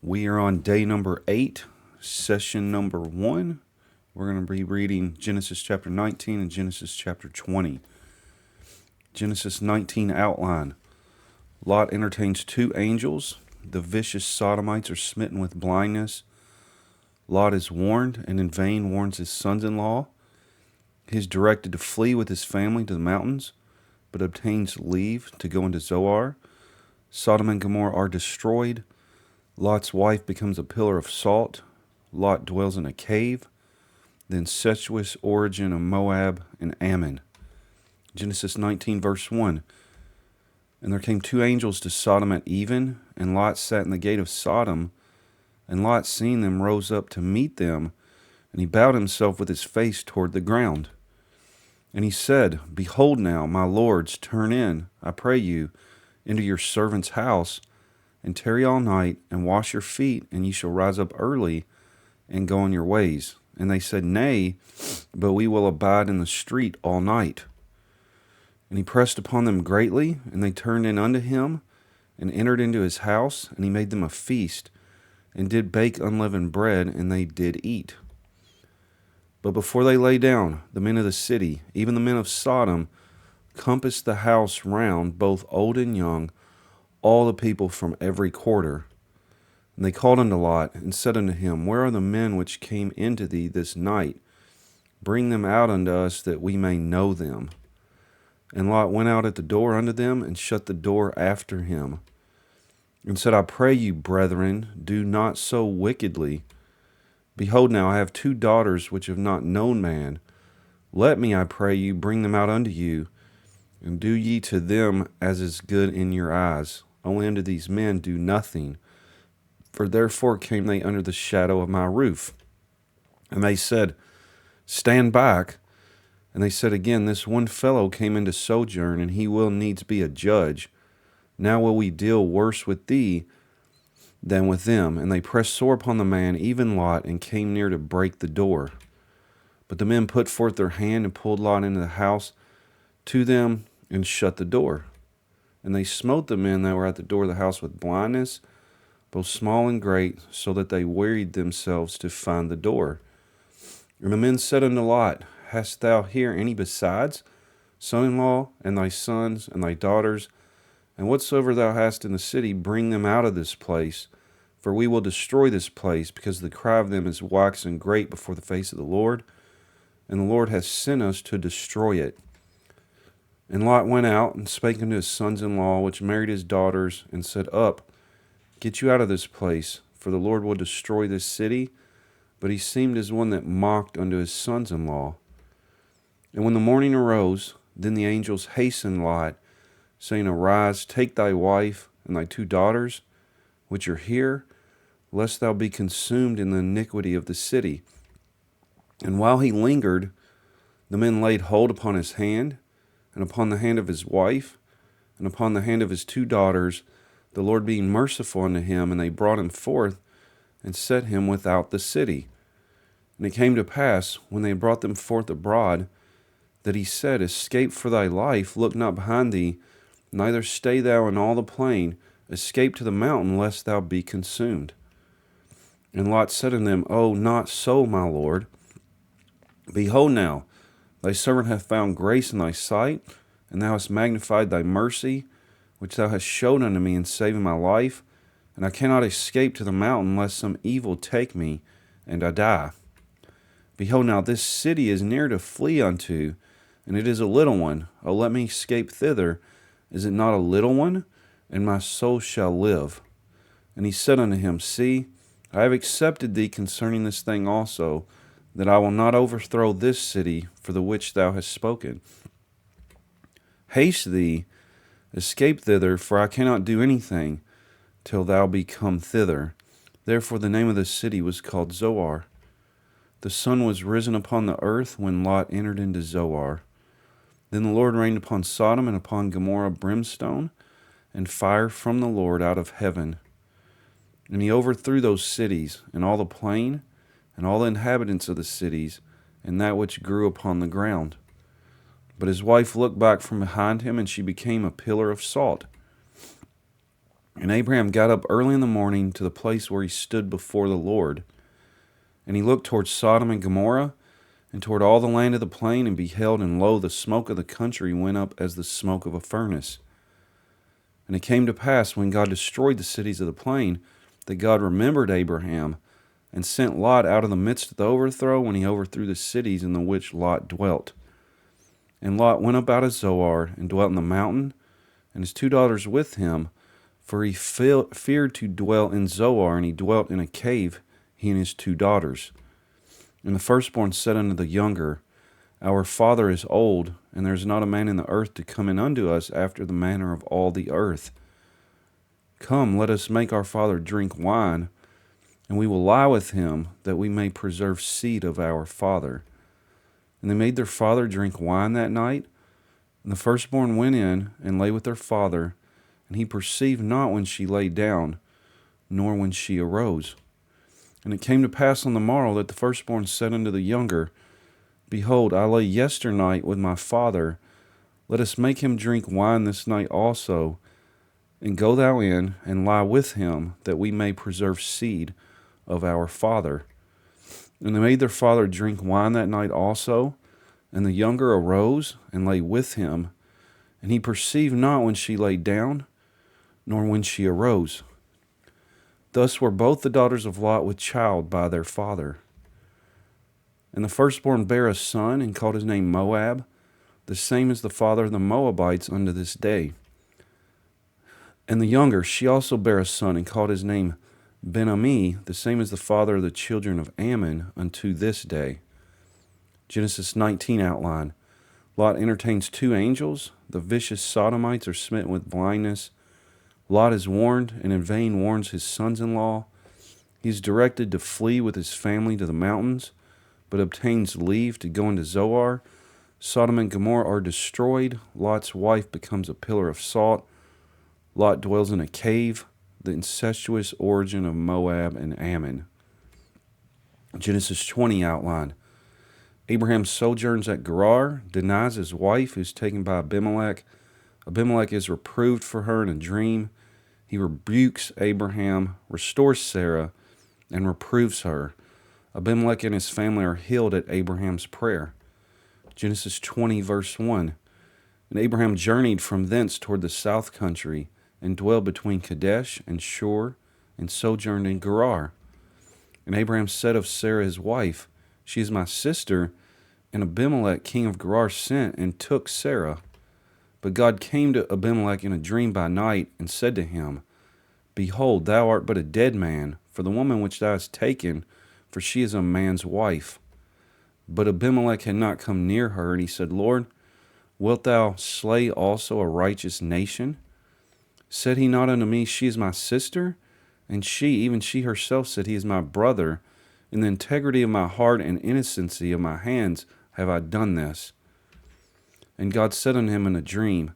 We are on day number 8, session number 1. We're going to be reading Genesis chapter 19 and Genesis chapter 20. Genesis 19 outline. Lot entertains two angels. The vicious sodomites are smitten with blindness. Lot is warned, and in vain warns his sons-in-law. He is directed to flee with his family to the mountains, but obtains leave to go into Zoar. Sodom and Gomorrah are destroyed. Lot's wife becomes a pillar of salt. Lot dwells in a cave. The incestuous origin of Moab and Ammon. Genesis 19 verse 1. And there came two angels to Sodom at even, and Lot sat in the gate of Sodom. And Lot, seeing them, rose up to meet them, and he bowed himself with his face toward the ground. And he said, Behold now, my lords, turn in, I pray you, into your servant's house, and tarry all night, and wash your feet, and ye shall rise up early, and go on your ways. And they said, Nay, but we will abide in the street all night. And he pressed upon them greatly, and they turned in unto him, and entered into his house, and he made them a feast, and did bake unleavened bread, and they did eat. But before they lay down, the men of the city, even the men of Sodom, compassed the house round, both old and young, all the people from every quarter. And they called unto Lot, and said unto him, Where are the men which came into thee this night? Bring them out unto us, that we may know them. And Lot went out at the door unto them, and shut the door after him, and said, I pray you, brethren, do not so wickedly. Behold, now I have two daughters which have not known man. Let me, I pray you, bring them out unto you, and do ye to them as is good in your eyes. Only unto these men do nothing, for therefore came they under the shadow of my roof. And they said, Stand back. And they said again, This one fellow came into sojourn, and he will needs be a judge. Now will we deal worse with thee than with them. And they pressed sore upon the man, even Lot, and came near to break the door. But the men put forth their hand, and pulled Lot into the house to them, and shut the door. And they smote the men that were at the door of the house with blindness, both small and great, so that they wearied themselves to find the door. And the men said unto Lot, Hast thou here any besides, son-in-law, and thy sons, and thy daughters? And whatsoever thou hast in the city, bring them out of this place, for we will destroy this place, because the cry of them is waxen great before the face of the Lord, and the Lord hath sent us to destroy it. And Lot went out, and spake unto his sons-in-law, which married his daughters, and said, Up, get you out of this place, for the Lord will destroy this city. But he seemed as one that mocked unto his sons-in-law. And when the morning arose, then the angels hastened Lot, saying, Arise, take thy wife and thy two daughters, which are here, lest thou be consumed in the iniquity of the city. And while he lingered, the men laid hold upon his hand, and upon the hand of his wife, and upon the hand of his two daughters, the Lord being merciful unto him, and they brought him forth, and set him without the city. And it came to pass, when they brought them forth abroad, that he said, Escape for thy life, look not behind thee, neither stay thou in all the plain, escape to the mountain, lest thou be consumed. And Lot said unto them, Oh, not so, my lord. Behold now, thy servant hath found grace in thy sight, and thou hast magnified thy mercy, which thou hast showed unto me in saving my life, and I cannot escape to the mountain, lest some evil take me, and I die. Behold now, this city is near to flee unto, and it is a little one. O let me escape thither. Is it not a little one? And my soul shall live. And he said unto him, See, I have accepted thee concerning this thing also, that I will not overthrow this city for the which thou hast spoken. Haste thee, escape thither, for I cannot do anything till thou be come thither. Therefore the name of the city was called Zoar. The sun was risen upon the earth when Lot entered into Zoar. Then the Lord rained upon Sodom and upon Gomorrah brimstone and fire from the Lord out of heaven. And he overthrew those cities, and all the plain, and all the inhabitants of the cities, and that which grew upon the ground. But his wife looked back from behind him, and she became a pillar of salt. And Abraham got up early in the morning to the place where he stood before the Lord. And he looked toward Sodom and Gomorrah, and toward all the land of the plain, and beheld, and lo, the smoke of the country went up as the smoke of a furnace. And it came to pass, when God destroyed the cities of the plain, that God remembered Abraham, and sent Lot out of the midst of the overthrow, when he overthrew the cities in the which Lot dwelt. And Lot went up out of Zoar, and dwelt in the mountain, and his 2 daughters with him, for he feared to dwell in Zoar, and he dwelt in a cave, he and his 2 daughters. And the firstborn said unto the younger, Our father is old, and there is not a man in the earth to come in unto us after the manner of all the earth. Come, let us make our father drink wine, and we will lie with him, that we may preserve seed of our father. And they made their father drink wine that night. And the firstborn went in and lay with their father, and he perceived not when she lay down, nor when she arose. And it came to pass on the morrow that the firstborn said unto the younger, Behold, I lay yesternight with my father. Let us make him drink wine this night also, and go thou in and lie with him, that we may preserve seed of our father. And they made their father drink wine that night also. And the younger arose and lay with him, and he perceived not when she lay down, nor when she arose. Thus were both the daughters of Lot with child by their father. And the firstborn bare a son, and called his name Moab. The same is the father of the Moabites unto this day. And the younger, she also bare a son, and called his name Ben-Ammi. The same is the father of the children of Ammon unto this day. Genesis 19 outline. Lot entertains 2 angels. The vicious Sodomites are smitten with blindness. Lot is warned, and in vain warns his sons-in-law. He is directed to flee with his family to the mountains, but obtains leave to go into Zoar. Sodom and Gomorrah are destroyed. Lot's wife becomes a pillar of salt. Lot dwells in a cave. The incestuous origin of Moab and Ammon. Genesis 20 outline. Abraham sojourns at Gerar, denies his wife, who's taken by Abimelech. Abimelech is reproved for her in a dream. He rebukes Abraham, restores Sarah, and reproves her. Abimelech and his family are healed at Abraham's prayer. Genesis 20, verse 1. And Abraham journeyed from thence toward the south country, and dwelled between Kadesh and Shur, and sojourned in Gerar. And Abraham said of Sarah his wife, She is my sister. And Abimelech king of Gerar sent and took Sarah. But God came to Abimelech in a dream by night, and said to him, Behold, thou art but a dead man, for the woman which thou hast taken, for she is a man's wife. But Abimelech had not come near her, and he said, Lord, wilt thou slay also a righteous nation? Said he not unto me, She is my sister? And she, even she herself, said, He is my brother. In the integrity of my heart and innocency of my hands have I done this. And God said unto him in a dream,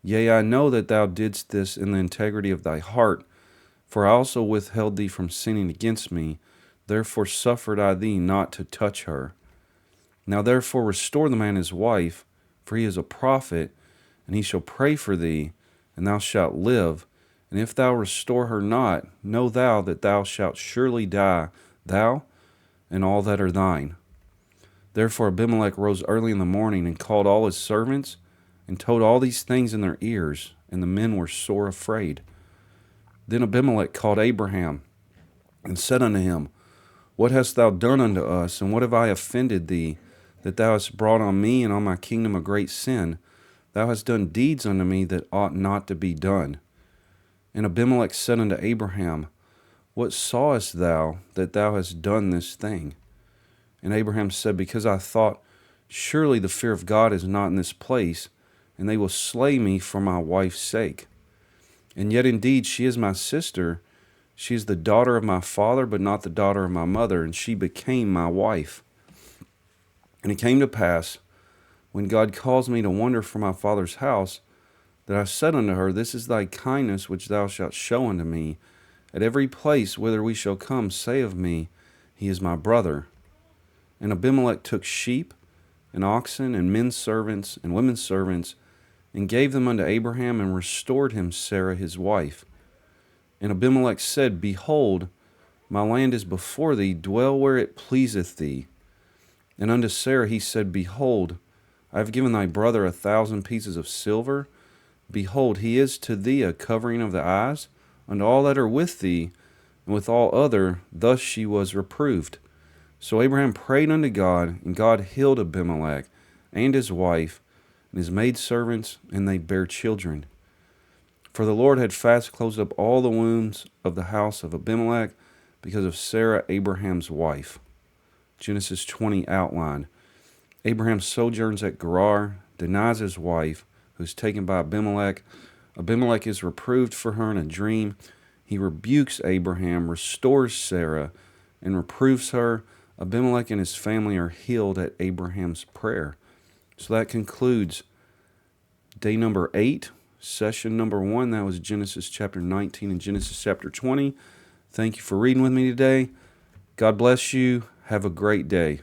Yea, I know that thou didst this in the integrity of thy heart, for I also withheld thee from sinning against me. Therefore suffered I thee not to touch her. Now therefore restore the man his wife, for he is a prophet, and he shall pray for thee, and thou shalt live. And if thou restore her not, know thou that thou shalt surely die, thou and all that are thine. Therefore Abimelech rose early in the morning, and called all his servants, and told all these things in their ears, and the men were sore afraid. Then Abimelech called Abraham, and said unto him, What hast thou done unto us, and what have I offended thee, that thou hast brought on me and on my kingdom a great sin? Thou hast done deeds unto me that ought not to be done. And Abimelech said unto Abraham, What sawest thou that thou hast done this thing? And Abraham said, Because I thought, Surely the fear of God is not in this place, and they will slay me for my wife's sake. And yet indeed she is my sister. She is the daughter of my father, but not the daughter of my mother, and she became my wife. And it came to pass, when God caused me to wander from my father's house, that I said unto her, This is thy kindness which thou shalt show unto me. At every place whither we shall come, say of me, He is my brother. And Abimelech took sheep, and oxen, and men's servants, and women's servants, and gave them unto Abraham, and restored him Sarah his wife. And Abimelech said, Behold, my land is before thee, dwell where it pleaseth thee. And unto Sarah he said, Behold, I have given thy brother 1,000 pieces of silver. Behold, he is to thee a covering of the eyes, unto all that are with thee, and with all other, thus she was reproved. So Abraham prayed unto God, and God healed Abimelech, and his wife, and his maidservants, and they bare children. For the Lord had fast closed up all the wombs of the house of Abimelech, because of Sarah, Abraham's wife. Genesis 20 outline. Abraham sojourns at Gerar, denies his wife, who is taken by Abimelech. Abimelech is reproved for her in a dream. He rebukes Abraham, restores Sarah, and reproves her. Abimelech and his family are healed at Abraham's prayer. So that concludes day number 8, session number 1. That was Genesis chapter 19 and Genesis chapter 20. Thank you for reading with me today. God bless you. Have a great day.